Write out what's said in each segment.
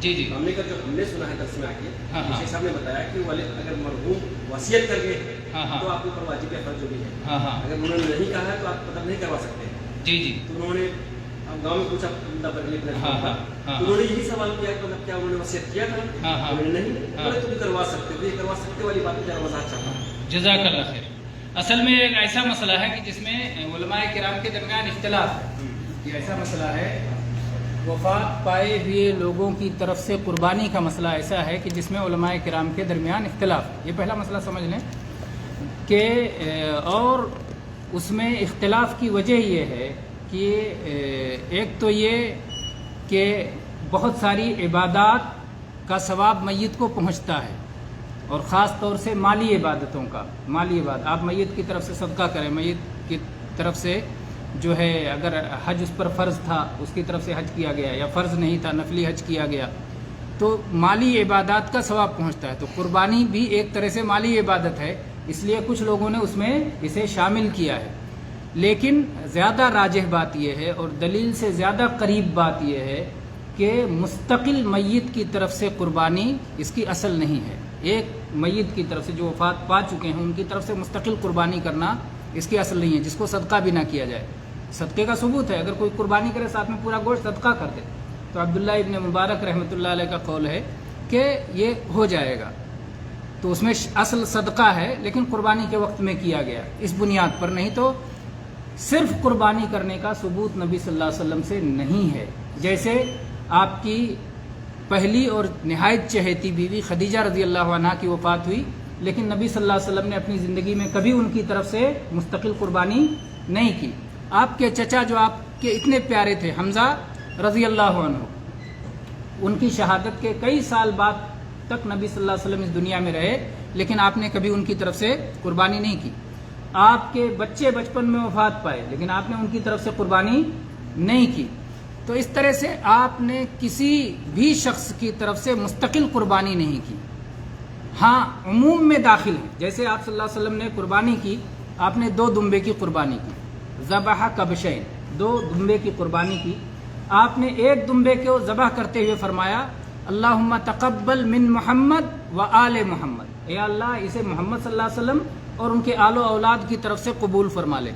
جی جی ہم نے جو ہم نے سنا ہے درس میں آ کے ہاں، ہاں۔ شیخ صاحب نے بتایا کہ والد اگر مرحوم وصیت کر گئے ہاں، ہاں۔ تو آپ کے اوپر واجب فرض جو بھی ہے، ہاں ہاں اگر انہوں نے نہیں کہا ہے تو آپ مطلب نہیں کروا سکتے. جی جی تو انہوں نے گاؤں میں پوچھا بریلی ہاں، ہاں، ہاں۔ تو انہوں نے یہی سوال کیا کہ مطلب کیا انہوں نے وصیت کیا تھا؟ ہاں، ہاں۔ انہوں نے نہیں ہاں۔ بولے تم کروا سکتے ہو. یہ کروا سکتے والی بات ذرا وضاحت چاہتا ہوں. جزاک اللہ خیر. اصل میں ایک ایسا مسئلہ ہے کہ جس میں علماء کرام کے درمیان اختلاف ہے. یہ ایسا مسئلہ ہے، وفات پائے ہوئے لوگوں کی طرف سے قربانی کا مسئلہ ایسا ہے کہ جس میں علماء کرام کے درمیان اختلاف ہے. یہ پہلا مسئلہ سمجھ لیں کہ اور اس میں اختلاف کی وجہ یہ ہے کہ ایک تو یہ کہ بہت ساری عبادات کا ثواب میت کو پہنچتا ہے، اور خاص طور سے مالی عبادتوں کا. مالی عبادت آپ میت کی طرف سے صدقہ کریں، میت کی طرف سے جو ہے اگر حج اس پر فرض تھا اس کی طرف سے حج کیا گیا، یا فرض نہیں تھا نفلی حج کیا گیا، تو مالی عبادات کا ثواب پہنچتا ہے. تو قربانی بھی ایک طرح سے مالی عبادت ہے، اس لیے کچھ لوگوں نے اس میں اسے شامل کیا ہے. لیکن زیادہ راجح بات یہ ہے اور دلیل سے زیادہ قریب بات یہ ہے کہ مستقل میت کی طرف سے قربانی اس کی اصل نہیں ہے. ایک میت کی طرف سے جو وفات پا چکے ہیں ان کی طرف سے مستقل قربانی کرنا اس کی اصل نہیں ہے، جس کو صدقہ بھی نہ کیا جائے. صدقے کا ثبوت ہے، اگر کوئی قربانی کرے ساتھ میں پورا گوشت صدقہ کر دے تو عبداللہ ابن مبارک رحمۃ اللہ علیہ کا قول ہے کہ یہ ہو جائے گا. تو اس میں اصل صدقہ ہے لیکن قربانی کے وقت میں کیا گیا، اس بنیاد پر. نہیں تو صرف قربانی کرنے کا ثبوت نبی صلی اللہ علیہ وسلم سے نہیں ہے. جیسے آپ کی پہلی اور نہایت چہیتی بیوی خدیجہ رضی اللہ عنہا کی وفات ہوئی، لیکن نبی صلی اللہ علیہ وسلم نے اپنی زندگی میں کبھی ان کی طرف سے مستقل قربانی نہیں کی. آپ کے چچا جو آپ کے اتنے پیارے تھے حمزہ رضی اللہ عنہ، ان کی شہادت کے کئی سال بعد تک نبی صلی اللہ علیہ وسلم اس دنیا میں رہے، لیکن آپ نے کبھی ان کی طرف سے قربانی نہیں کی. آپ کے بچے بچپن میں وفات پائے لیکن آپ نے ان کی طرف سے قربانی نہیں کی. تو اس طرح سے آپ نے کسی بھی شخص کی طرف سے مستقل قربانی نہیں کی. ہاں عموم میں داخل ہے، جیسے آپ صلی اللہ علیہ وسلم نے قربانی کی، آپ نے 2 دمبے کی قربانی کی، ذبح کبشین، 2 دمبے کی قربانی کی. آپ نے ایک دمبے کو ذبح کرتے ہوئے فرمایا اللہم تقبل من محمد و آل محمد، اے اللہ اسے محمد صلی اللہ علیہ وسلم اور ان کے آل و اولاد کی طرف سے قبول فرما لے.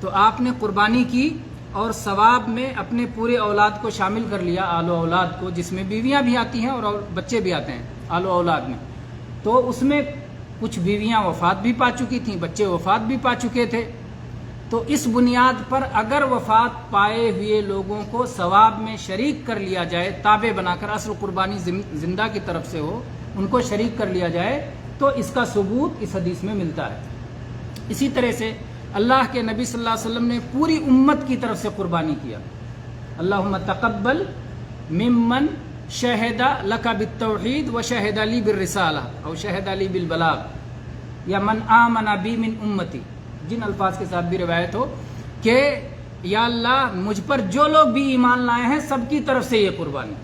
تو آپ نے قربانی کی اور ثواب میں اپنے پورے اولاد کو شامل کر لیا، آل و اولاد کو، جس میں بیویاں بھی آتی ہیں اور بچے بھی آتے ہیں آل و اولاد میں. تو اس میں کچھ بیویاں وفات بھی پا چکی تھیں، بچے وفات بھی پا چکے تھے. تو اس بنیاد پر اگر وفات پائے ہوئے لوگوں کو ثواب میں شریک کر لیا جائے، تابع بنا کر، اصل قربانی زندہ کی طرف سے ہو، ان کو شریک کر لیا جائے، تو اس کا ثبوت اس حدیث میں ملتا ہے. اسی طرح سے اللہ کے نبی صلی اللہ علیہ وسلم نے پوری امت کی طرف سے قربانی کیا. اللہم تقبل ممن شہد لک بالتوحید و شہد علی بالرسالہ او شہد علی بالبلاغ، یا من آمن بی من امتی، جن الفاظ کے ساتھ بھی روایت ہو کہ یا اللہ مجھ پر جو لوگ بھی ایمان لائے ہیں سب کی طرف سے یہ قربانی،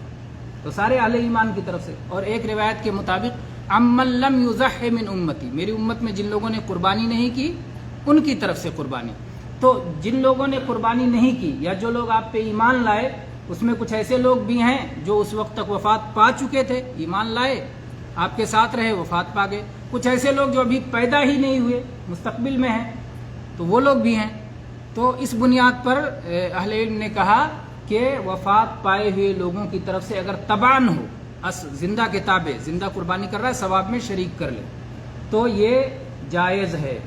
تو سارے اہل ایمان کی طرف سے. اور ایک روایت کے مطابق امن لم یضح من امتی، میری امت میں جن لوگوں نے قربانی نہیں کی ان کی طرف سے قربانی. تو جن لوگوں نے قربانی نہیں کی یا جو لوگ آپ پہ ایمان لائے، اس میں کچھ ایسے لوگ بھی ہیں جو اس وقت تک وفات پا چکے تھے، ایمان لائے، آپ کے ساتھ رہے، وفات پا گئے. کچھ ایسے لوگ جو ابھی پیدا ہی نہیں ہوئے، مستقبل میں ہیں، تو وہ لوگ بھی ہیں. تو اس بنیاد پر اہل علم نے کہا کہ وفات پائے ہوئے لوگوں کی طرف سے اگر تبعاً ہو، زندہ کے تابع، زندہ قربانی کر رہا ہے، ثواب میں شریک کر لے، تو یہ جائز ہے،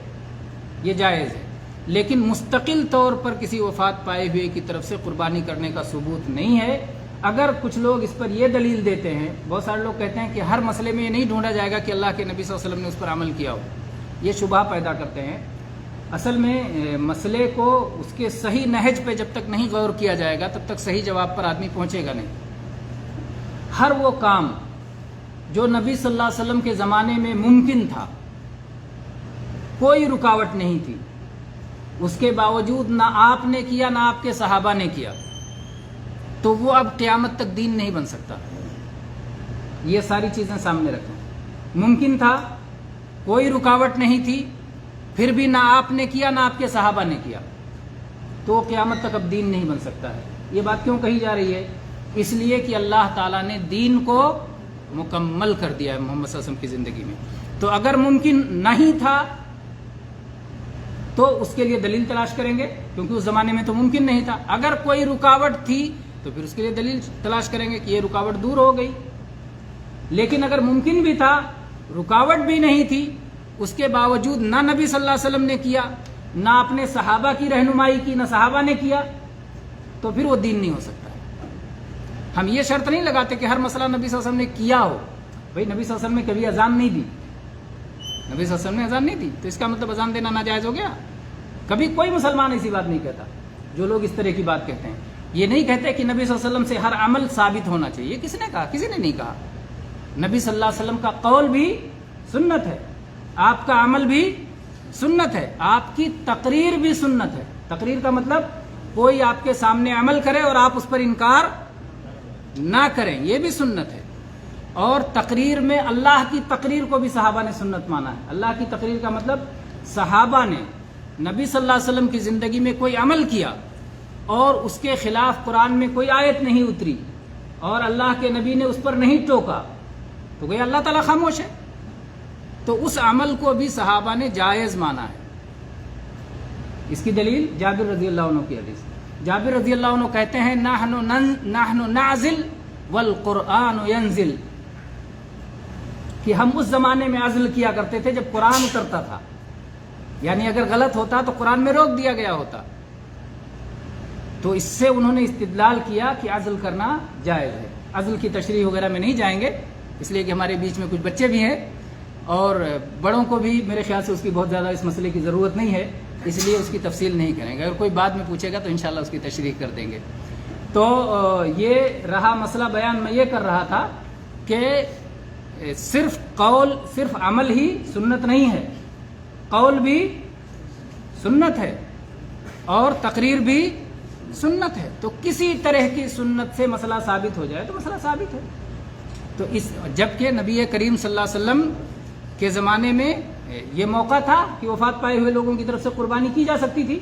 یہ جائز ہے. لیکن مستقل طور پر کسی وفات پائے ہوئے کی طرف سے قربانی کرنے کا ثبوت نہیں ہے. اگر کچھ لوگ اس پر یہ دلیل دیتے ہیں، بہت سارے لوگ کہتے ہیں کہ ہر مسئلے میں یہ نہیں ڈھونڈا جائے گا کہ اللہ کے نبی صلی اللہ علیہ وسلم نے اس پر عمل کیا ہو، یہ شبہ پیدا کرتے ہیں. اصل میں مسئلے کو اس کے صحیح نہج پہ جب تک نہیں غور کیا جائے گا تب تک صحیح جواب پر آدمی پہنچے گا نہیں. ہر وہ کام جو نبی صلی اللہ علیہ وسلم کے زمانے میں ممکن تھا، کوئی رکاوٹ نہیں تھی، اس کے باوجود نہ آپ نے کیا نہ آپ کے صحابہ نے کیا، تو وہ اب قیامت تک دین نہیں بن سکتا. یہ ساری چیزیں سامنے رکھیں. ممکن تھا، کوئی رکاوٹ نہیں تھی، پھر بھی نہ آپ نے کیا نہ آپ کے صحابہ نے کیا، تو قیامت تک اب دین نہیں بن سکتا ہے. یہ بات کیوں کہی جا رہی ہے اس لیے کہ اللہ تعالیٰ نے دین کو مکمل کر دیا ہے محمد صلی اللہ علیہ وسلم کی زندگی میں. تو اگر ممکن نہیں تھا تو اس کے لیے دلیل تلاش کریں گے، کیونکہ اس زمانے میں تو ممکن نہیں تھا. اگر کوئی رکاوٹ تھی تو پھر اس کے لیے دلیل تلاش کریں گے کہ یہ رکاوٹ دور ہو گئی. لیکن اگر ممکن بھی تھا، رکاوٹ بھی نہیں تھی، اس کے باوجود نہ نبی صلی اللہ علیہ وسلم نے کیا، نہ اپنے صحابہ کی رہنمائی کی، نہ صحابہ نے کیا، تو پھر وہ دین نہیں ہو سکتا. ہم یہ شرط نہیں لگاتے کہ ہر مسئلہ نبی صلی اللہ علیہ وسلم نے کیا ہو. بھائی نبی صلی اللہ علیہ وسلم نے کبھی اذان نہیں دی، نبی صلی اللہ علیہ وسلم نے اذان نہیں دی، تو اس کا مطلب اذان دینا ناجائز ہو گیا؟ کبھی کوئی مسلمان ایسی بات نہیں کہتا. جو لوگ اس طرح کی بات کہتے ہیں یہ نہیں کہتے کہ نبی صلی اللہ علیہ وسلم سے ہر عمل ثابت ہونا چاہیے. کس نے کہا؟ کسی نے نہیں کہا. نبی صلی اللہ علیہ وسلم کا قول بھی سنت ہے، آپ کا عمل بھی سنت ہے، آپ کی تقریر بھی سنت ہے. تقریر کا مطلب کوئی آپ کے سامنے عمل کرے اور آپ اس پر انکار نہ کریں، یہ بھی سنت ہے. اور تقریر میں اللہ کی تقریر کو بھی صحابہ نے سنت مانا ہے. اللہ کی تقریر کا مطلب صحابہ نے نبی صلی اللہ علیہ وسلم کی زندگی میں کوئی عمل کیا اور اس کے خلاف قرآن میں کوئی آیت نہیں اتری اور اللہ کے نبی نے اس پر نہیں ٹوکا تو گویا اللہ تعالیٰ خاموش ہے. تو اس عمل کو بھی صحابہ نے جائز مانا ہے. اس کی دلیل جابر رضی اللہ عنہ کی حدیث. جابر رضی اللہ عنہ کہتے ہیں نحن نعزل والقرآن ینزل، کہ ہم اس زمانے میں عزل کیا کرتے تھے جب قرآن اترتا تھا. یعنی اگر غلط ہوتا تو قرآن میں روک دیا گیا ہوتا. تو اس سے انہوں نے استدلال کیا کہ عزل کرنا جائز ہے. عزل کی تشریح وغیرہ میں نہیں جائیں گے، اس لیے کہ ہمارے بیچ میں کچھ بچے بھی ہیں اور بڑوں کو بھی میرے خیال سے اس کی بہت زیادہ اس مسئلے کی ضرورت نہیں ہے، اس لیے اس کی تفصیل نہیں کریں گے. اگر کوئی بعد میں پوچھے گا تو انشاءاللہ اس کی تشریح کر دیں گے. تو یہ رہا مسئلہ بیان. میں یہ کر رہا تھا کہ صرف قول، صرف عمل ہی سنت نہیں ہے، قول بھی سنت ہے اور تقریر بھی سنت ہے. تو کسی طرح کی سنت سے مسئلہ ثابت ہو جائے تو مسئلہ ثابت ہے. تو جبکہ نبی کریم صلی اللہ علیہ وسلم کے زمانے میں یہ موقع تھا کہ وفات پائے ہوئے لوگوں کی طرف سے قربانی کی جا سکتی تھی.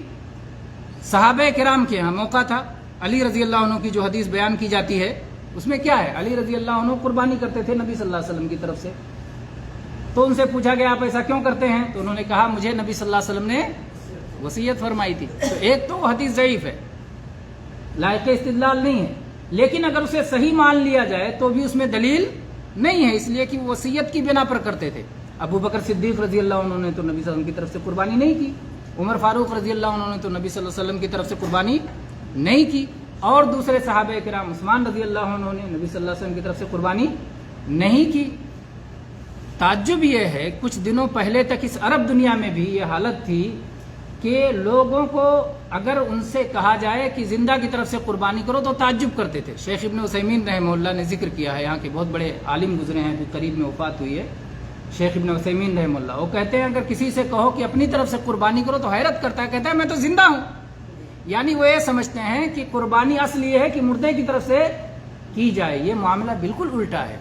صحابہ کرام کے ہاں موقع تھا. علی رضی اللہ عنہ کی جو حدیث بیان کی جاتی ہے اس میں کیا ہے؟ علی رضی اللہ عنہ قربانی کرتے تھے نبی صلی اللہ علیہ وسلم کی طرف سے. تو ان سے پوچھا گیا آپ ایسا کیوں کرتے ہیں؟ تو انہوں نے کہا مجھے نبی صلی اللہ علیہ وسلم نے وصیت فرمائی تھی. تو ایک تو حدیث ضعیف ہے، لائق استدلال نہیں ہے، لیکن اگر اسے صحیح مان لیا جائے تو بھی اس میں دلیل نہیں ہے، اس لیے کہ وہ وصیت کی بنا پر کرتے تھے. ابو بکر صدیق رضی اللہ عنہ نے تو نبی صلی اللہ علیہ وسلم کی طرف سے قربانی نہیں کی. عمر فاروق رضی اللہ عنہ نے تو نبی صلی اللہ علیہ وسلم کی طرف سے قربانی نہیں کی. اور دوسرے صحابہ کرام عثمان رضی اللہ عنہ نے نبی صلی اللہ علیہ وسلم کی طرف سے قربانی نہیں کی. تعجب یہ ہے کچھ دنوں پہلے تک اس عرب دنیا میں بھی یہ حالت تھی کہ لوگوں کو اگر ان سے کہا جائے کہ زندہ کی طرف سے قربانی کرو تو تعجب کرتے تھے. شیخ ابن عثیمین رحمہ اللہ نے ذکر کیا ہے، یہاں کے بہت بڑے عالم گزرے ہیں، قریب میں وفات ہوئی ہے شیخ ابن عثیمین رحمہ اللہ. وہ کہتے ہیں اگر کسی سے کہو کہ اپنی طرف سے قربانی کرو تو حیرت کرتا ہے، کہتا ہے میں تو زندہ ہوں. یعنی وہ یہ سمجھتے ہیں کہ قربانی اصل یہ ہے کہ مردے کی طرف سے کی جائے. یہ معاملہ بالکل الٹا ہے.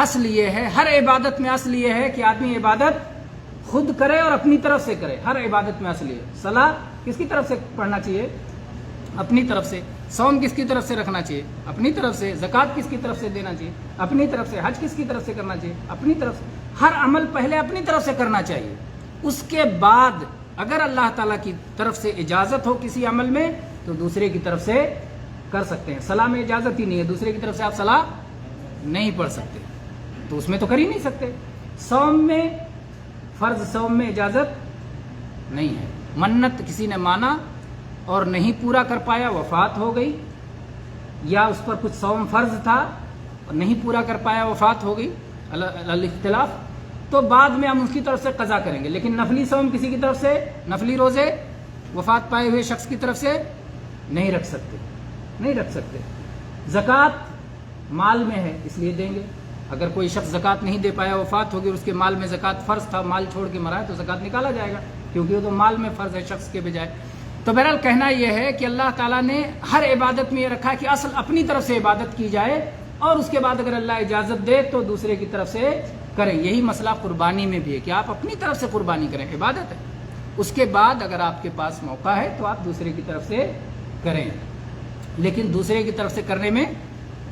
اصل یہ ہے، ہر عبادت میں اصل یہ ہے کہ آدمی عبادت خود کرے اور اپنی طرف سے کرے. ہر عبادت میں اصل یہ ہے. صلاۃ کس کی طرف سے پڑھنا چاہیے؟ اپنی طرف سے. صوم کس کی طرف سے رکھنا چاہیے؟ اپنی طرف سے. زکوٰۃ کس کی طرف سے دینا چاہیے؟ اپنی طرف سے. حج کس کی طرف سے کرنا چاہیے؟ اپنی طرف سے. ہر عمل پہلے اپنی طرف سے کرنا چاہیے. اس کے بعد اگر اللہ تعالیٰ کی طرف سے اجازت ہو کسی عمل میں تو دوسرے کی طرف سے کر سکتے ہیں. صلاح میں اجازت ہی نہیں ہے، دوسرے کی طرف سے آپ صلاح نہیں پڑھ سکتے تو اس میں تو کر ہی نہیں سکتے. صوم میں، فرض صوم میں اجازت نہیں ہے. منت کسی نے مانا اور نہیں پورا کر پایا، وفات ہو گئی، یا اس پر کچھ صوم فرض تھا اور نہیں پورا کر پایا، وفات ہو گئی، الاختلاف، تو بعد میں ہم اس کی طرف سے قضا کریں گے. لیکن نفلی صوم کسی کی طرف سے، نفلی روزے وفات پائے ہوئے شخص کی طرف سے نہیں رکھ سکتے، نہیں رکھ سکتے. زکوٰۃ مال میں ہے اس لیے دیں گے. اگر کوئی شخص زکوٰۃ نہیں دے پایا، وفات ہوگی اور اس کے مال میں زکوٰۃ فرض تھا، مال چھوڑ کے مرا ہے تو زکوٰۃ نکالا جائے گا کیونکہ وہ تو مال میں فرض ہے شخص کے بجائے. تو بہرحال کہنا یہ ہے کہ اللہ تعالیٰ نے ہر عبادت میں یہ رکھا کہ اصل اپنی طرف سے عبادت کی جائے اور اس کے بعد اگر اللہ اجازت دے تو دوسرے کی طرف سے کریں. یہی مسئلہ قربانی میں بھی ہے کہ آپ اپنی طرف سے قربانی کریں، عبادت ہے. اس کے بعد اگر آپ کے پاس موقع ہے تو آپ دوسرے کی طرف سے کریں، لیکن دوسرے کی طرف سے کرنے میں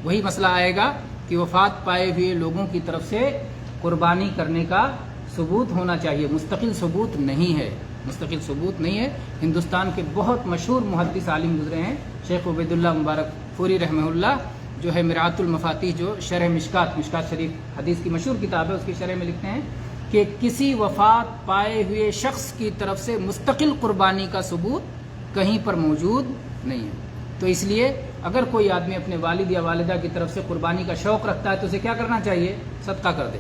وہی مسئلہ آئے گا کہ وفات پائے ہوئے لوگوں کی طرف سے قربانی کرنے کا ثبوت ہونا چاہیے. مستقل ثبوت نہیں ہے، مستقل ثبوت نہیں ہے. ہندوستان کے بہت مشہور محدث عالم گزرے ہیں، شیخ عبید اللہ مبارک پوری رحمہ اللہ، جو ہے مرآت المفاتیح، جو شرح مشکات شریف حدیث کی مشہور کتاب ہے، اس کی شرح میں لکھتے ہیں کہ کسی وفات پائے ہوئے شخص کی طرف سے مستقل قربانی کا ثبوت کہیں پر موجود نہیں ہے. تو اس لیے اگر کوئی آدمی اپنے والد یا والدہ کی طرف سے قربانی کا شوق رکھتا ہے تو اسے کیا کرنا چاہیے؟ صدقہ کر دے.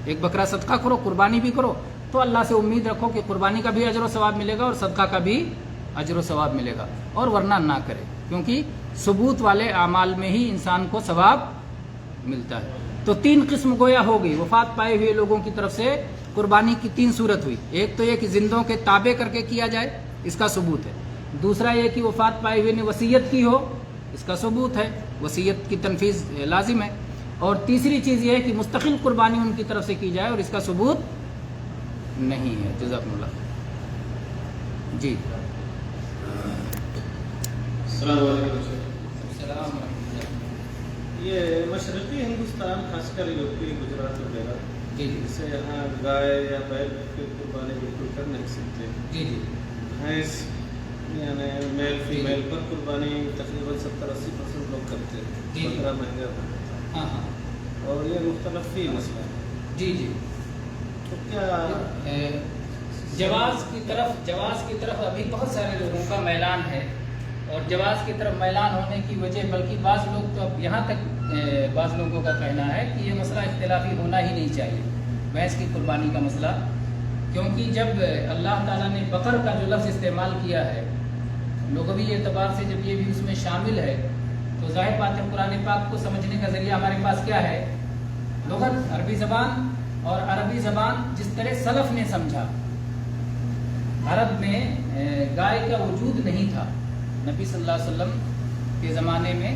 ایک بکرا صدقہ کرو، قربانی بھی کرو، تو اللہ سے امید رکھو کہ قربانی کا بھی اجر و ثواب ملے گا اور صدقہ کا بھی اجر و ثواب ملے گا. اور ورنہ نہ کرے، کیونکہ ثبوت والے اعمال میں ہی انسان کو ثواب ملتا ہے. تو 3 قسم گویا ہو گئی. وفات پائے ہوئے لوگوں کی طرف سے قربانی کی 3 صورت ہوئی. ایک تو یہ کہ زندوں کے تابع کر کے کیا جائے، اس کا ثبوت ہے. دوسرا یہ کہ وفات پائے ہوئے نے وصیت کی ہو، اس کا ثبوت ہے، وصیت کی تنفیذ لازم ہے. اور تیسری چیز یہ ہے کہ مستقل قربانی ان کی طرف سے کی جائے، اور اس کا ثبوت نہیں ہے. جزاکم اللہ. جی السلام علیکم. السلام علیکم. یہ مشرقی ہندوستان خاص کر یو پی، گجرات وغیرہ، جی جی سے یہاں گائے یا بیل کی قربانی بالکل کر نہیں سکتے. جی جی بھینس یعنی میل فیمیل پر قربانی تقریباً 70-80% لوگ کرتے ہیں. جی. بکرا مہنگا ہے ہاں ہاں اور یہ مختلف ہی مسئلہ ہے. جی جی. تو کیا جواز کی طرف ابھی بہت سارے لوگوں کا میلان ہے، اور جواز کی طرف میلان ہونے کی وجہ، بلکہ بعض لوگ تو اب یہاں تک بعض لوگوں کا کہنا ہے کہ یہ مسئلہ اختلافی ہونا ہی نہیں چاہیے، بھینس کی قربانی کا مسئلہ. کیونکہ جب اللہ تعالیٰ نے بقر کا جو لفظ استعمال کیا ہے، لغوی اعتبار سے جب یہ بھی اس میں شامل ہے، تو ظاہر بات ہے قرآن پاک کو سمجھنے کا ذریعہ ہمارے پاس کیا ہے؟ لغت، عربی زبان. اور عربی زبان جس طرح سلف نے سمجھا، عرب میں گائے کا وجود نہیں تھا نبی صلی اللہ علیہ وسلم کے زمانے میں،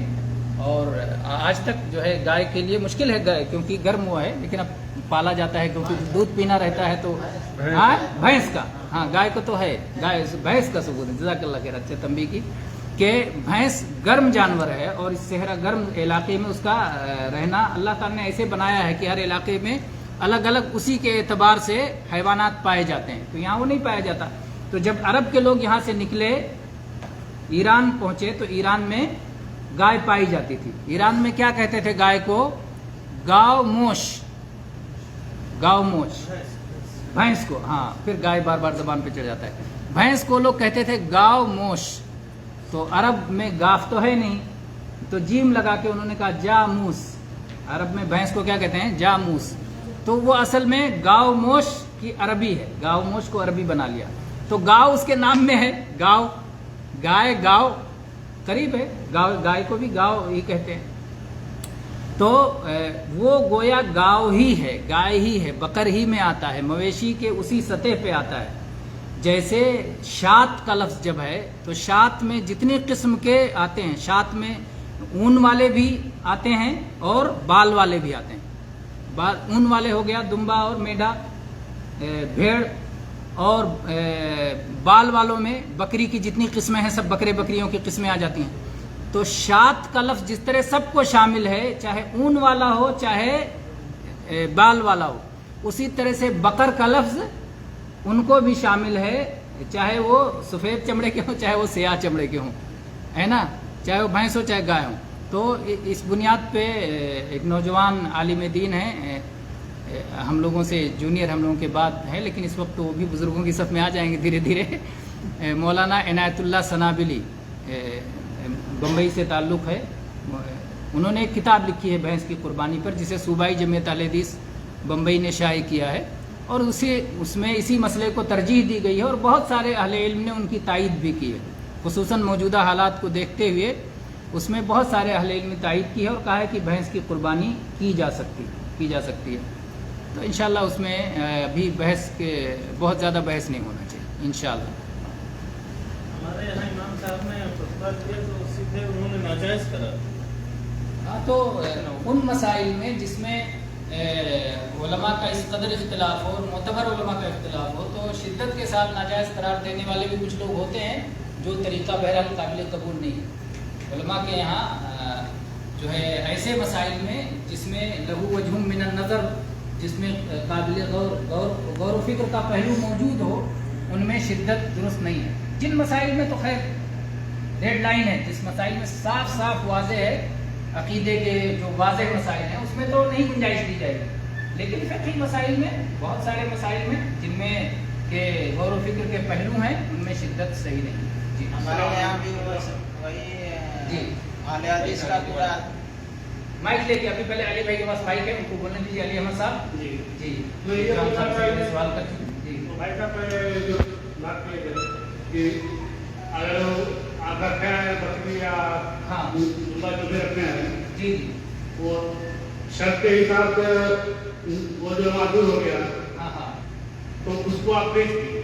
اور آج تک جو ہے گائے کے لیے مشکل ہے، گائے کیونکہ گرم ہوا ہے، لیکن اب پالا جاتا ہے کیونکہ دودھ پینا رہتا ہے. تو ہاں بھینس کا، ہاں گائے کو تو ہے، گائے بھینس کا ثبوت ہے. جزاک اللہ خیر، اچھے تنبیہ کی کہ بھینس گرم جانور ہے، اور اس صحرا گرم علاقے میں اس کا رہنا اللہ تعالیٰ نے ایسے بنایا ہے کہ ہر علاقے میں الگ الگ اسی کے اعتبار سے حیوانات پائے جاتے ہیں. تو یہاں وہ نہیں پایا جاتا. تو جب عرب کے لوگ یہاں سے نکلے، ایران پہنچے، تو ایران میں گائے پائی جاتی تھی. ایران میں کیا کہتے تھے گائے کو؟ گاؤ موش. گاؤ موش بھینس کو، ہاں پھر گائے بار بار زبان پہ چڑھ جاتا ہے. بھینس کو لوگ کہتے تھے گاؤ موش. تو عرب میں گاف تو ہے نہیں، تو جیم لگا کے انہوں نے کہا جاموس. عرب میں بھینس کو کیا کہتے ہیں؟ جاموس. تو وہ اصل میں گاؤ موش کی عربی ہے، گاؤ موش کو عربی بنا لیا. تو گاؤ اس کے نام میں ہے، گاؤ، گائے گاؤ قریب ہے، گائے کو بھی گاؤ ہی کہتے ہیں. تو وہ گویا گاؤ ہی ہے، گائے ہی ہے، بقر ہی میں آتا ہے، مویشی کے اسی سطح پہ آتا ہے. جیسے شات کا لفظ جب ہے تو شات میں جتنے قسم کے آتے ہیں، شات میں اون والے بھی آتے ہیں اور بال والے بھی آتے ہیں. اون والے ہو گیا دمبا اور میڈا، بھیڑ، اور بال والوں میں بکری کی جتنی قسمیں ہیں سب بکرے بکریوں کی قسمیں آ جاتی ہیں. تو شات کا لفظ جس طرح سب کو شامل ہے، چاہے اون والا ہو چاہے بال والا ہو، اسی طرح سے بقر کا لفظ ان کو بھی شامل ہے، چاہے وہ سفید چمڑے کے ہوں چاہے وہ سیاہ چمڑے کے ہوں، ہے نا، چاہے وہ بھینس ہو چاہے گائے ہوں. تو اس بنیاد پہ ایک نوجوان عالم دین ہیں، ہم لوگوں سے جونیئر، ہم لوگوں کے بعد ہیں، لیکن اس وقت وہ بھی بزرگوں کی صف میں آ جائیں گے دھیرے دھیرے. مولانا عنایت اللہ سنابلی، بمبئی سے تعلق ہے. انہوں نے ایک کتاب لکھی ہے بھینس کی قربانی پر، جسے صوبائی جمعیت اہل حدیث بمبئی نے شائع کیا ہے، اور اس میں اسی مسئلے کو ترجیح دی گئی ہے، اور بہت سارے اہل علم نے ان کی تائید بھی کی ہے. خصوصاً موجودہ حالات کو دیکھتے ہوئے اس میں بہت سارے اہل علم نے تائید کی ہے اور کہا ہے کہ بھینس کی قربانی کی جا سکتی ہے. تو انشاءاللہ اس میں ابھی بحث کے بہت زیادہ بحث نہیں ہونا چاہیے انشاءاللہ. ہمارے یہاں امام صاحب نے خطبہ دیا تو سیدھے انہوں نے ناجائز کرا. ہاں، تو ان مسائل میں جس میں علماء کا اس قدر اختلاف ہو، معتبر علماء کا اختلاف ہو، تو شدت کے ساتھ ناجائز قرار دینے والے بھی کچھ لوگ ہوتے ہیں، جو طریقہ بہرحال قابل قبول نہیں ہے. علماء کے یہاں جو ہے ایسے مسائل میں جس میں لہو وجہ من النظر، جس میں قابل غور و فکر کا پہلو موجود ہو، ان میں شدت درست نہیں ہے۔ جن مسائل میں تو خیر ریڈ لائن ہے، جس مسائل میں صاف صاف واضح ہے، عقیدے کے جو واضح مسائل ہیں اس میں تو نہیں گنجائش دی جائے گی، لیکن فقہی مسائل میں، بہت سارے مسائل میں جن میں کہ غور و فکر کے پہلو ہیں، ان میں شدت صحیح نہیں۔ جی ہمارے یہاں بھی وہی جی اہل حدیث کا پورا مائک لے کے ابھی پہلے علی بھائی کے پاس مائک ہے، ان کو بولنے دیجیے۔ علی احمد صاحب جی جی تو یہ سوال کر جی بھائی صاحب جو بات کی ہے کہ اگر آپ رکھے ہیں بکری یا ہاں دمبا جو بھی رکھے ہیں جی جی وہ شرط کے حساب سے وہ جو معذور ہو گیا ہاں ہاں تو اس کو آپ بیچ دیے۔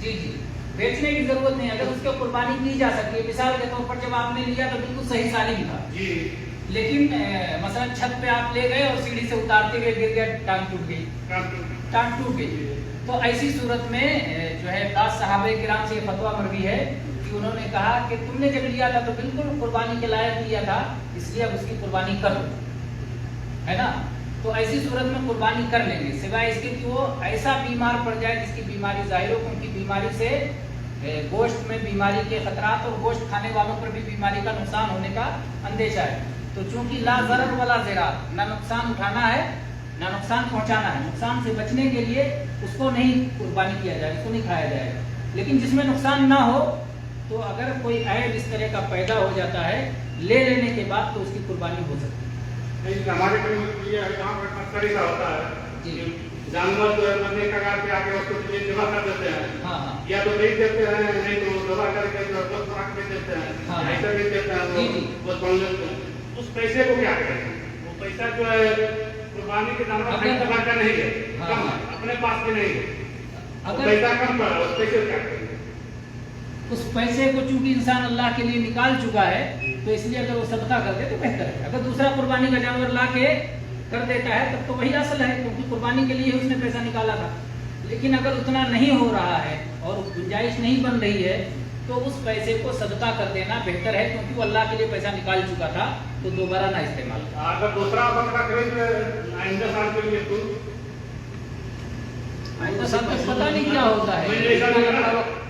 جی جی بیچنے کی ضرورت نہیں، اگر اس کی قربانی کی جا سکتی ہے، مثال کے طور پر جب آپ نے لیا تو بالکل صحیح سالم تھا، جی لیکن مثلا چھت پہ آپ لے گئے اور سیڑھی سے اتارتے ہوئے گر گیا، ٹانگ ٹوٹ گئی، ٹانگ ٹوٹ گئی، تو ایسی صورت میں جو ہے بعض صحابہ کرام سے یہ فتویٰ مروی ہے کہ انہوں نے کہا کہ تم نے جب لیا تھا تو بالکل قربانی کے لائق لیا تھا، اس لیے اب اس کی قربانی کر دو، ہے نا؟ تو ایسی صورت میں قربانی کر لیں گے، سوائے اس کے کہ وہ ایسا بیمار پڑ جائے جس کی بیماری ظاہر ہو، ان کی بیماری سے گوشت میں بیماری کے خطرات اور گوشت کھانے والوں پر بھی بیماری کا نقصان ہونے کا اندیشہ ہے، تو چونکہ لا ضرر ولا ضرار، نہ نقصان اٹھانا ہے نہ نقصان پہنچانا ہے، نقصان سے بچنے کے لیے اس کو نہیں قربانی کیا جائے، اس کو نہیں کھایا جائے گا، لیکن جس میں نقصان نہ ہو تو اگر کوئی عیب اس طرح کا پیدا ہو جاتا ہے لے لینے کے بعد تو اس کی قربانی ہو سکتی ہے۔ ہمارے کہیں یہ یہاں پر طریقہ ہوتا ہے جی جانور جو ہے مرنے کا کار کے آگے اس کو جمع کر دیتے ہیں، ہاں ہاں یا تو بیچ دیتے ہیں، نہیں تو دبا کر کے جو بیچ دیتے ہاں۔ ہیں، ایسا بیچ دیتے جی جی۔ ہیں، وہ سن لیتے ہیں۔ اس پیسے کو کیا کریں گے؟ وہ پیسہ جو ہے قربانی کے جانور خریدنے کا نہیں ہے، ہاں۔ کم ہے، اپنے پاس بھی نہیں ہے، اگر پیسہ کم پڑا، اس پیسے کو کیا کریں گے؟ اس پیسے کو چونکہ انسان اللہ کے لیے نکال چکا ہے تو اس لیے اگر وہ صدقہ کر دے تو بہتر ہے، اگر دوسرا قربانی کا جانور لا کے کر دیتا ہے تب تو وہی اصل ہے، کیونکہ قربانی کے لیے اس نے پیسہ نکالا تھا، لیکن اگر اتنا نہیں ہو رہا ہے اور گنجائش نہیں بن رہی ہے تو اس پیسے کو صدقہ کر دینا بہتر ہے، کیونکہ وہ اللہ کے لیے پیسہ نکال چکا تھا تو دوبارہ نہ استعمال کرے۔ اگر دوسرا بکرا خرید آئندہ سال کے لیے تو آئندہ سال تک پتہ نہیں کیا ہوتا ہے،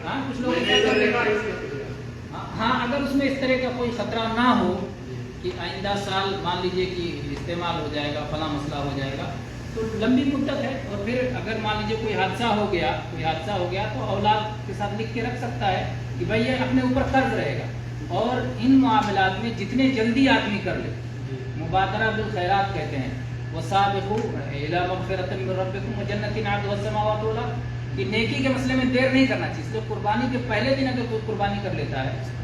ہاں کچھ لوگ ایسا کر لیتے ہیں۔ ہاں اگر اس میں اس طرح کا کوئی خطرہ نہ ہو کہ آئندہ سال مان لیجئے کہ استعمال ہو جائے گا، فلاں مسئلہ ہو جائے گا، تو لمبی مدت ہے، اور پھر اگر مان لیجئے کوئی حادثہ ہو گیا تو اولاد کے ساتھ لکھ کے رکھ سکتا ہے کہ بھائی یہ اپنے اوپر قرض رہے گا، اور ان معاملات میں جتنے جلدی آدمی کر لے، مبادرہ بالخیرات کہتے ہیں، وسابقوا الی مغفرۃ من ربکم وجنۃ عرضها السماوات والارض، کہ نیکی کے مسئلے میں دیر نہیں کرنا چاہیے، اس لیے قربانی کے پہلے دن اگر کوئی قربانی کر لیتا ہے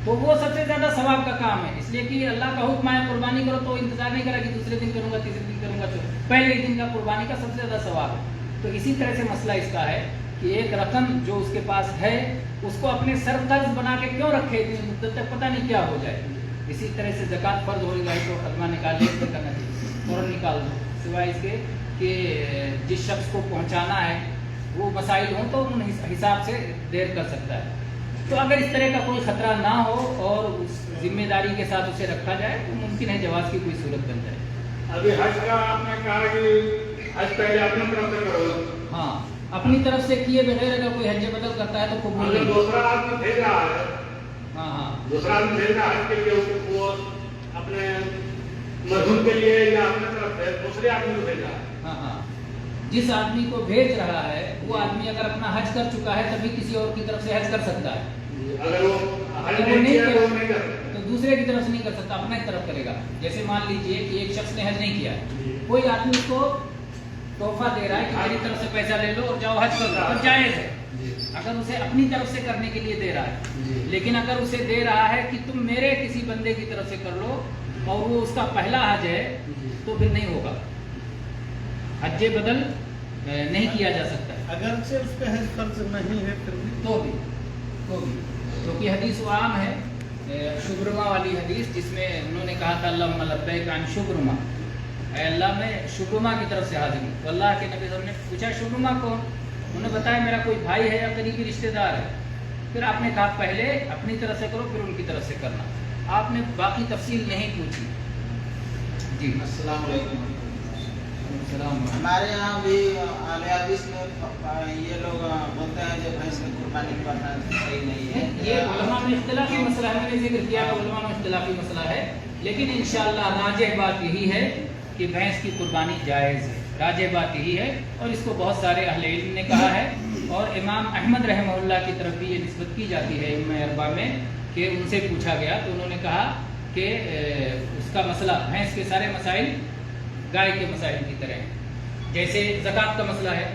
تو وہ سب سے زیادہ ثواب کا کام ہے، اس لیے کہ اللہ کا حکم آیا قربانی کرو تو انتظار نہیں کرا کہ دوسرے دن کروں گا، تیسرے دن کروں گا، پہلے دن کا قربانی کا سب سے زیادہ ثواب ہے۔ تو اسی طرح سے مسئلہ اس کا ہے کہ ایک رقم جو اس کے پاس ہے اس کو اپنے سر قرض بنا کے کیوں رکھے اتنی مدت تک، پتہ نہیں کیا ہو جائے۔ اسی طرح سے زکوٰۃ فرض ہو گئی تو خدمہ نکال لے کرنا چاہیے، فوراً نکال دو، سوائے اس کے کہ جس شخص کو پہنچانا ہے وہ مسائل ہوں تو ان حساب سے دیر کر سکتا ہے۔ تو اگر اس طرح کا کوئی خطرہ نہ ہو اور اس ذمہ داری کے ساتھ اسے رکھا جائے تو ممکن ہے جواز کی کوئی صورت بن جائے۔ ابھی حج کا آپ نے کہا کہ حج پہلے اپنے طرف سے کرو، ہاں اپنی طرف سے کیے بغیر اگر کوئی حج بدل کرتا ہے تو قبول اگر نہیں۔ دوسرا آدمی بھیج رہا ہے، ہاں ہاں دوسرا آدمی بھیج رہا ہے کہ وہ اپنے مرحوم کے لیے یا اپنے طرف سے دوسرے آدمی کو بھیج رہا ہے، ہاں ہاں جس آدمی کو بھیج رہا ہے وہ آدمی اگر اپنا حج کر چکا ہے تبھی کسی اور کی طرف سے حج کر سکتا ہے، اگر وہ حج اگر وہ نہیں کیا نہیں تو وہ نہیں کر کر تو دوسرے کی طرف سے نہیں کر سکتا، اپنا ہی طرف کرے گا۔ جیسے مان لیجئے کہ ایک شخص نے حج نہیں کیا ہے، کوئی آدمی اس کو تحفہ دے رہا ہے کہ میری طرف سے پیسہ لے لو اور جاؤ حج کر لو، اور جائز ہے اگر اسے اپنی طرف سے کرنے کے لیے دے رہا ہے، لیکن اگر اسے دے رہا ہے کہ تم میرے کسی بندے کی طرف سے کر لو اور وہ اس کا پہلا حج ہے تو پھر نہیں ہوگا، حج بدل نہیں کیا جا سکتا ہے، اگرچہ اس پہ حج فرض نہیں ہے پھر بھی تو بھی کیونکہ حدیث وہ عام ہے، شبرما والی حدیث جس میں انہوں نے کہا تھا اللہم لبیک عن شبرما، اے اللہ میں شبرما کی طرف سے حاضر ہوں، تو اللہ کے نبی صلی اللہ علیہ وسلم نے پوچھا شبرما کون؟ انہوں نے بتایا میرا کوئی بھائی ہے یا قریبی رشتہ دار ہے، پھر آپ نے کہا پہلے اپنی طرف سے کرو پھر ان کی طرف سے کرنا، آپ نے باقی تفصیل نہیں پوچھی، جی السلام علیکم. السلام. ہمارے یہاں بھی اہل حدیث میں یہ لوگ بولتے ہیں کہ بھینس کی قربانی کرنا صحیح نہیں ہے. یہ علماء میں اختلافی مسئلہ ہے. میں نے ذکر کیا کہ علماء میں اختلافی مسئلہ ہے، لیکن انشاءاللہ راجح بات یہی ہے کہ بھینس کی قربانی جائز ہے. راجح بات یہی ہے، اور اس کو بہت سارے اہل علم نے کہا ہے، اور امام احمد رحمہ اللہ کی طرف بھی یہ نسبت کی جاتی ہے ائمہ اربعہ میں، کہ ان سے پوچھا گیا تو انہوں نے کہا کہ اس کا مسئلہ بھینس کے سارے مسائل گائے کے مسائل کی طرح ہیں. جیسے زکوٰۃ کا مسئلہ ہے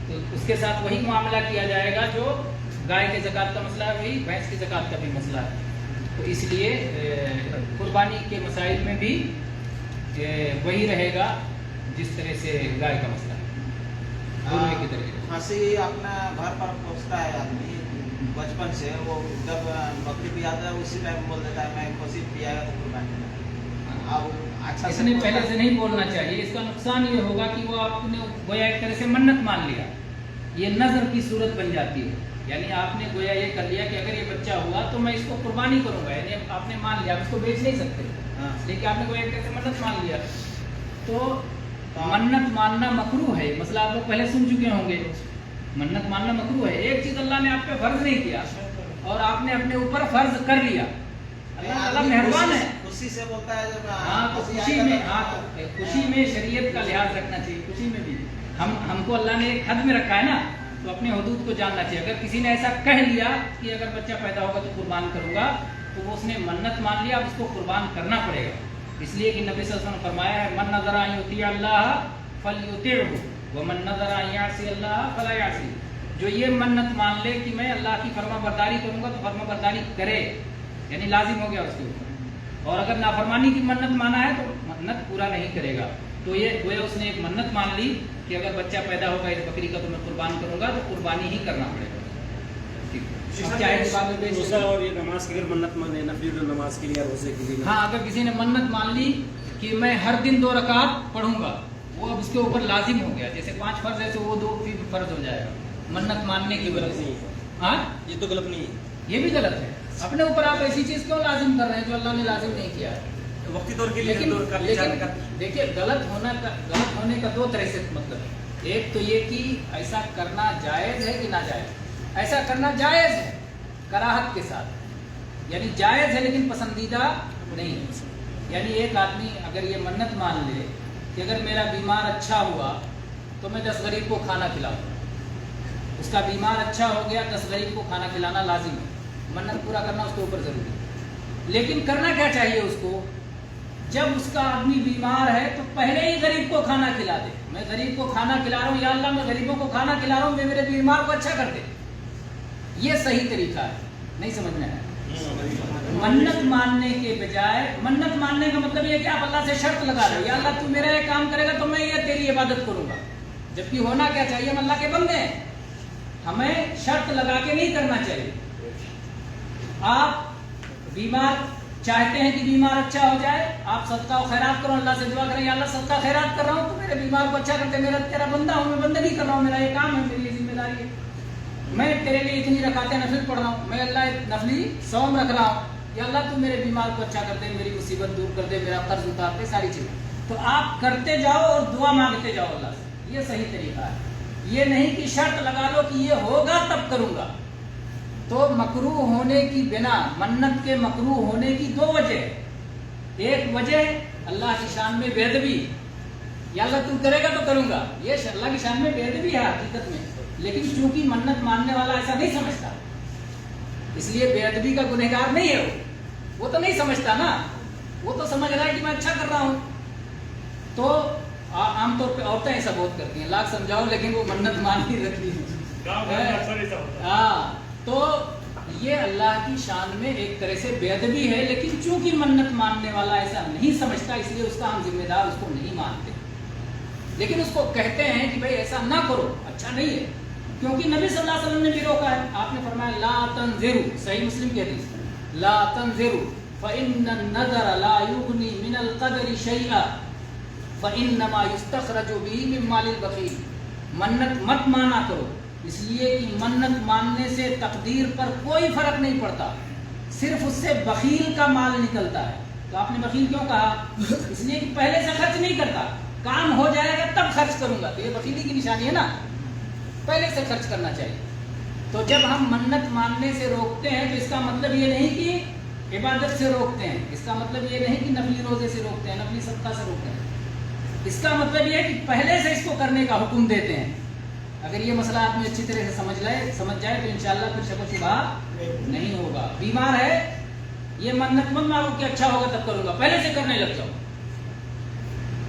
تو اس کے ساتھ وہی معاملہ کیا جائے گا جو گائے کے زکوٰۃ کا مسئلہ ہے، وہی بھینس کی زکوٰۃ کا بھی مسئلہ ہے. تو اس لیے قربانی کے مسائل میں بھی وہی رہے گا جس طرح سے گائے کا مسئلہ ہے، دونوں کی طرح. کھانسی اپنا گھر پر پہنچتا ہے آدمی بچپن سے، وہ جب بکری بھی آتا ہے اسی ٹائم بول دیتا ہے میں کھانسی پیا ہے تو قربانی. اب اچھا اس نے پہلے سے نہیں بولنا چاہیے. اس کا نقصان یہ ہوگا کہ وہ آپ نے گویا ایک طرح سے منت مان لیا، یہ نظر کی صورت بن جاتی ہے. یعنی آپ نے گویا یہ کر لیا کہ اگر یہ بچہ ہوا تو میں اس کو قربانی کروں گا، یعنی آپ نے مان لیا. آپ اس کو بیچ نہیں سکتے، لیکن آپ نے گویا ایک طرح سے منت مان لیا. تو منت ماننا مکروہ ہے. مسئلہ آپ لوگ پہلے سن چکے ہوں گے. منت ماننا مکروہ ہے. ایک چیز اللہ نے آپ پہ فرض نہیں کیا اور آپ نے اپنے اوپر فرض کر لیا. اللہ تعالیٰ مہربان ہے. خوشی سے بولتا ہے جب ہاں تو خوشی میں شریعت کا لحاظ رکھنا چاہیے. خوشی میں بھی ہم کو اللہ نے ایک حد میں رکھا ہے نا، تو اپنے حدود کو جاننا چاہیے. اگر کسی نے ایسا کہہ لیا کہ اگر بچہ پیدا ہوگا تو قربان کروں گا، تو وہ اس نے منت مان لیا، اب اس کو قربان کرنا پڑے گا. اس لیے کہ نبی صلی اللہ علیہ وسلم نے فرمایا ہے من نظر ان یطیع اللہ فلیطعہ ومن نظر ان یعصی اللہ فلا یعصی. جو یہ منت مان لے کہ میں اللہ کی فرما برداری کروں گا تو فرما برداری کرے، یعنی لازم ہو گیا اس کے اوپر. اور اگر نافرمانی کی منت مانا ہے تو منت پورا نہیں کرے گا. تو یہ گویا اس نے ایک منت مان لی کہ اگر بچہ پیدا ہوگا اس بکری کا تو میں قربان کروں گا، تو قربانی ہی کرنا پڑے گا. روزہ اور یہ نماز کی اگر منت مانے، نفل نماز کے لیے روزے کے لیے، ہاں اگر کسی نے منت مان لی کہ میں ہر دن 2 رکعت پڑھوں گا، وہ اب اس کے اوپر لازم ہو گیا. جیسے 5 فرض ہے تو وہ 2 بھی فرض ہو جائے گا منت ماننے کی وجہ سے. ہاں یہ تو غلط نہیں ہے. یہ بھی غلط ہے. اپنے اوپر آپ ایسی چیز کیوں لازم کر رہے ہیں جو اللہ نے لازم نہیں کیا ہے؟ وقتی طور کے لیے لیکن دیکھیے غلط ہونے کا 2 طرح سے مطلب ہے. ایک تو یہ کہ ایسا کرنا جائز ہے کہ ناجائز. ایسا کرنا جائز ہے کراہت کے ساتھ، یعنی جائز ہے لیکن پسندیدہ نہیں. یعنی ایک آدمی اگر یہ منت مان لے کہ اگر میرا بیمار اچھا ہوا تو میں 10 غریب کو کھانا کھلاؤں. اس کا بیمار اچھا ہو گیا، 10 غریب کو کھانا کھلانا لازم ہے. منت پورا کرنا اس کے اوپر ضروری ہے. لیکن کرنا کیا چاہیے اس کو؟ جب اس کا آدمی بیمار ہے تو پہلے ہی غریب کو کھانا کھلا دے. میں غریب کو کھانا کھلا رہا ہوں، یا اللہ میں غریبوں کو کھانا کھلا رہا ہوں، میں میرے بیمار کو اچھا کر دے. یہ صحیح طریقہ ہے. نہیں سمجھنا ہے. منت ماننے کے بجائے، منت ماننے کا مطلب یہ کہ آپ اللہ سے شرط لگا رہے ہو، یا اللہ تو میرا یہ کام کرے گا تو میں یہ تیری عبادت کروں گا. جبکہ ہونا کیا چاہیے؟ ہم اللہ کے بندے ہیں، ہمیں شرط لگا کے نہیں کرنا چاہیے. آپ بیمار چاہتے ہیں کہ بیمار اچھا ہو جائے، آپ صدقہ و خیرات کرو، اللہ سے دعا کریں یا اللہ صدقہ خیرات کر رہا ہوں تو میرے بیمار کو اچھا کرتے. میرا تیرا بندہ ہوں، میں بندگی کر رہا ہوں، میرا یہ کام ہے، میری یہ ذمہ داری ہے. میں تیرے لیے اتنی رکعتیں نفل پڑھ رہا ہوں، میں اللہ نفلی صوم رکھ رہا ہوں، یا اللہ تو میرے بیمار کو اچھا کر دے، میری مصیبت دور کر دے، میرا قرض اتار دے، ساری چیزیں. تو آپ کرتے جاؤ اور دعا مانگتے جاؤ اللہ سے. یہ صحیح طریقہ ہے. یہ نہیں کہ شرط لگا لو کہ یہ ہوگا تب کروں گا. تو مکروہ ہونے کی بنا، منت کے مکروہ ہونے کی 2 وجہ. ایک وجہ اللہ کی شان میں بے ادبی، یا اللہ تو کرے گا تو کروں گا، یہ اللہ کی شان میں بے ادبی ہے حقیقت میں. لیکن چونکہ منت ماننے والا ایسا نہیں سمجھتا، اس لیے بے ادبی کا گنہگار نہیں ہے. وہ تو نہیں سمجھتا نا، وہ تو سمجھ رہا ہے کہ میں اچھا کر رہا ہوں. تو عام طور پہ عورتیں ایسا بہت کرتی ہیں، لاکھ سمجھاؤ لیکن وہ منت مان ہی رکھتی ہے. ہاں تو یہ اللہ کی شان میں ایک طرح سے بے ادبی ہے. لیکن چونکہ منت ماننے والا ایسا نہیں سمجھتا، اس لیے اس کا ہم ذمہ دار اس کو نہیں مانتے. لیکن اس کو کہتے ہیں کہ بھائی ایسا نہ کرو، اچھا نہیں ہے. کیونکہ نبی صلی اللہ علیہ وسلم نے بھی روکا ہے. آپ نے فرمایا لا تنذروا، صحیح مسلم کی حدیث، لا تنذروا فإن النذر لا يغني من القدر شيئا فإنما يستخرج به من مال البخيل. منت مت مانا کرو، اس لیے کہ منت ماننے سے تقدیر پر کوئی فرق نہیں پڑتا، صرف اس سے بخیل کا مال نکلتا ہے. تو آپ نے بخیل کیوں کہا؟ اس لیے کہ پہلے سے خرچ نہیں کرتا، کام ہو جائے گا تب خرچ کروں گا، تو یہ بخیلی کی نشانی ہے نا، پہلے سے خرچ کرنا چاہیے۔ تو جب ہم منت ماننے سے روکتے ہیں تو اس کا مطلب یہ نہیں کہ عبادت سے روکتے ہیں، اس کا مطلب یہ نہیں کہ نفلی روزے سے روکتے ہیں، نفلی صدقہ سے روکتے ہیں، اس کا مطلب یہ ہے کہ پہلے سے اس کو کرنے کا حکم دیتے ہیں۔ اگر یہ مسئلہ آپ نے اچھی طرح سے سمجھ جائے تو انشاءاللہ پھر شک و شبہ نہیں ہوگا۔ بیمار ہے، یہ منت مت مانگو کہ اچھا ہوگا تب کروں گا، پہلے سے کرنے لگ جاؤ۔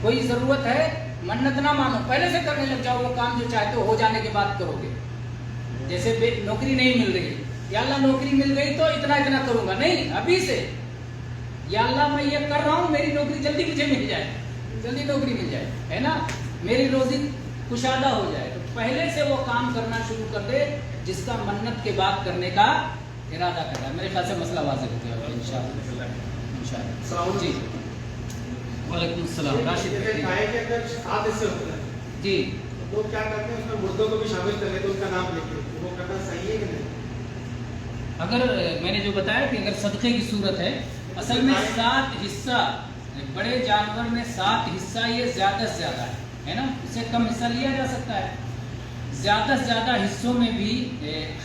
کوئی ضرورت ہے منت نہ مانو، پہلے سے کرنے لگ جاؤ، وہ کام جو چاہتے ہو جانے کے بعد کرو گے۔ جیسے نوکری نہیں مل رہی، یا اللہ نوکری مل گئی تو اتنا اتنا کروں گا، نہیں، ابھی سے یا اللہ میں یہ کر رہا ہوں میری نوکری جلدی مجھے مل جائے، جلدی نوکری مل جائے، ہے نا، میری روزی کشادہ ہو جائے، تو پہلے سے وہ کام کرنا شروع کر دے جس کا منت کے بعد کرنے کا ارادہ کرتا ہے۔ میرے خیال سے مسئلہ واضح ہو گیا انشاءاللہ۔ انشاءاللہ جی، وعلیکم السلام۔ راشد جی، وہ کیا کرتے ہیں اس میں مردوں کو بھی شامل کر لیتے، ان کا نام لکھ کے، وہ کرنا صحیح ہے کہ نہیں؟ اگر میں نے جو بتایا کہ اگر صدقے کی صورت ہے، اصل میں 7 حصہ، بڑے جانور میں 7 حصہ یہ زیادہ سے زیادہ ہے نا، اس سے کم حصہ لیا جا سکتا ہے۔ زیادہ سے زیادہ حصوں میں بھی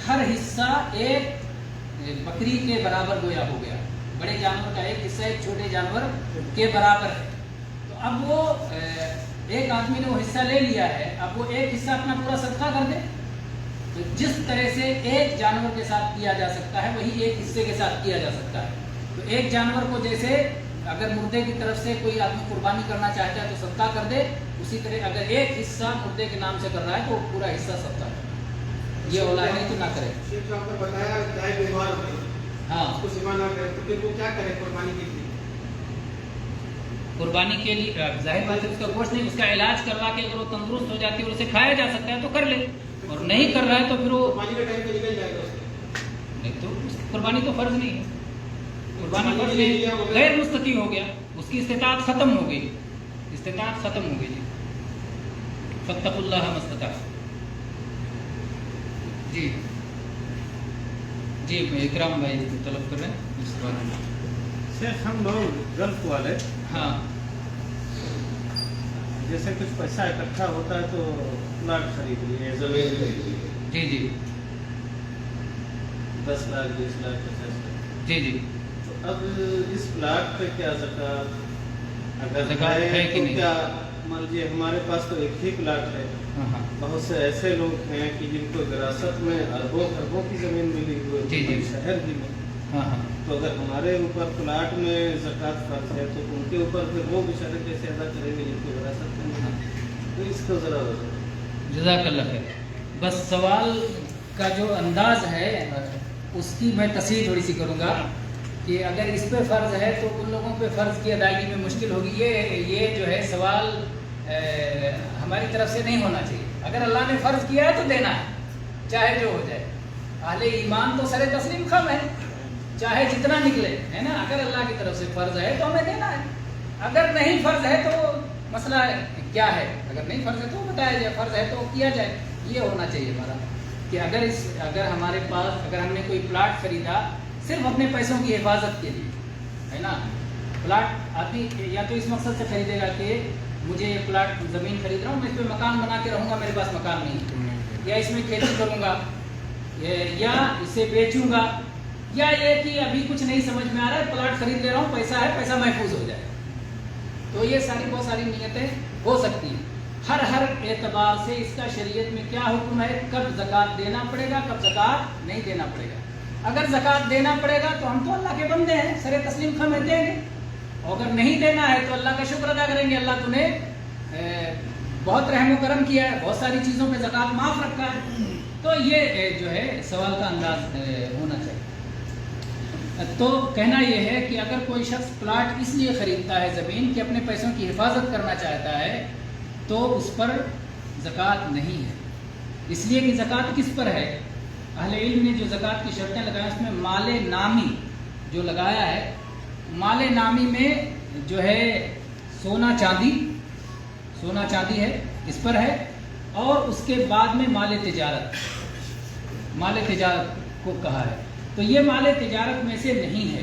ہر حصہ ایک بکری کے برابر گویا ہو گیا، بڑے جانور کا ایک حصہ ایک چھوٹے جانور کے برابر ہے۔ تو اب وہ ایک آدمی نے وہ حصہ لے لیا ہے، اب وہ ایک حصہ اپنا پورا صدقہ کر دے، تو جس طرح سے ایک جانور کے ساتھ کیا جا سکتا ہے وہی ایک حصے کے ساتھ کیا جا سکتا ہے۔ تو ایک جانور کو جیسے اگر مردے کی طرف سے کوئی آدمی قربانی کرنا چاہتا ہے تو صدقہ کر دے، اسی طرح اگر ایک حصہ مردے کے نام سے کر رہا ہے تو پورا حصہ صدقہ ہے، یہ اولا ہے تو نہ کرے۔ شیخ جو آپ نے بتایا چاہے بیمار ہو، ہاں، اس کو سیوا نہ کرے، تو پھر وہ کیا کرے قربانی کے لیے؟ قربانی کے لیے ظاہر بات ہے اس کا گوشت نہیں، اس کا علاج کروا کے اگر وہ تندرست ہو جاتی ہے اور اسے کھایا جا سکتا ہے تو کر لے، اور نہیں کر رہا ہے تو پھر وہ قربانی کا ٹائم تو نکل جائے گا اس کا۔ نہیں، تو قربانی تو فرض نہیں ہے، قربانی فرض نہیں، غیر مستطیع ہو گیا، اس کی استطاعت ختم ہو گئی، استطاعت ختم ہو گئی۔ جی، فاتقوا اللہ ما استطعتم۔ جی جی، اکرام بھائی طلب کر رہے ہیں اس بارے میں۔ شیخ ہم لوگ گلف والے ہاں، جیسے کچھ پیسہ اکٹھا ہوتا ہے تو پلاٹ خرید لیے، زمین خرید لیے، جی جی 10 لاکھ 20 لاکھ 50 لاکھ، جی جی، تو اب اس پلاٹ پہ کیا زکوٰۃ اگر زکوٰۃ ہے کہ تو نہیں؟ کیا مان لیجیے ہمارے پاس تو ایک ہی پلاٹ ہے، ہاں ہاں، بہت سے ایسے لوگ ہیں کہ جن کو وراثت میں اربوں خربوں کی زمین ملی ہوئی ہے، جی جی، شہر بھی میں، ہاں ہاں، تو اگر ہمارے اوپر پلاٹ میں زکوٰۃ فرض ہے تو ان کے اوپر پھر وہ بیچارے کیسے ادا کریں گے جن کو وراثت میں ملا؟ تو اس کو ذرا جزاک اللہ خیر۔ بس سوال کا جو انداز ہے اس کی میں تصحیح تھوڑی سی کروں گا کہ اگر اس پہ فرض ہے تو ان لوگوں پہ فرض کی ادائیگی میں مشکل ہوگی۔ یہ جو ہے سوال ہماری طرف سے نہیں ہونا چاہیے۔ اگر اللہ نے فرض کیا ہے تو دینا ہے، چاہے جو ہو جائے۔ اہل ایمان تو سر تسلیم خم ہے، چاہے جتنا نکلے، ہے نا۔ اگر اللہ کی طرف سے فرض ہے تو ہمیں دینا ہے، اگر نہیں فرض ہے تو مسئلہ کیا ہے، اگر نہیں فرض ہے تو بتایا جائے، فرض ہے تو کیا جائے۔ یہ ہونا چاہیے ہمارا کہ اگر ہمارے پاس اگر ہم نے کوئی پلاٹ خریدا صرف اپنے پیسوں کی حفاظت کے لیے، ہے نا، پلاٹ آدمی یا تو اس مقصد سے خریدے گا کہ مجھے یہ پلاٹ زمین خرید رہا ہوں، میں اس پہ مکان بنا کے رہوں گا، میرے پاس مکان نہیں، یا اس میں کھیتی کروں گا، یا اسے بیچوں گا، یا یہ کہ ابھی کچھ نہیں سمجھ میں آ رہا ہے، پلاٹ خرید لے رہا ہوں، پیسہ ہے، پیسہ محفوظ ہو جائے۔ تو یہ بہت ساری نیتیں ہو سکتی ہیں۔ ہر اعتبار سے اس کا شریعت میں کیا حکم ہے، کب زکوٰۃ دینا پڑے گا، کب زکوٰۃ نہیں دینا پڑے گا۔ اگر زکوٰۃ دینا پڑے گا تو ہم تو اللہ کے بندے ہیں، سر تسلیم خم دیں گے، اور اگر نہیں دینا ہے تو اللہ کا شکر ادا کریں گے، اللہ تو نے بہت رحم و کرم کیا ہے، بہت ساری چیزوں پہ زکوٰۃ معاف رکھا ہے۔ تو یہ جو ہے سوال کا انداز ہونا چاہیے۔ تو کہنا یہ ہے کہ اگر کوئی شخص پلاٹ اس لیے خریدتا ہے زمین کہ اپنے پیسوں کی حفاظت کرنا چاہتا ہے تو اس پر زکوٰۃ نہیں ہے، اس لیے کہ زکوٰۃ کس پر ہے؟ اہل علم نے جو زکوٰۃ کی شرطیں لگائی اس میں مال نامی جو لگایا ہے، مال نامی میں جو ہے سونا چاندی ہے، اس پر ہے، اور اس کے بعد میں مال تجارت کو کہا ہے۔ تو یہ مال تجارت میں سے نہیں ہے،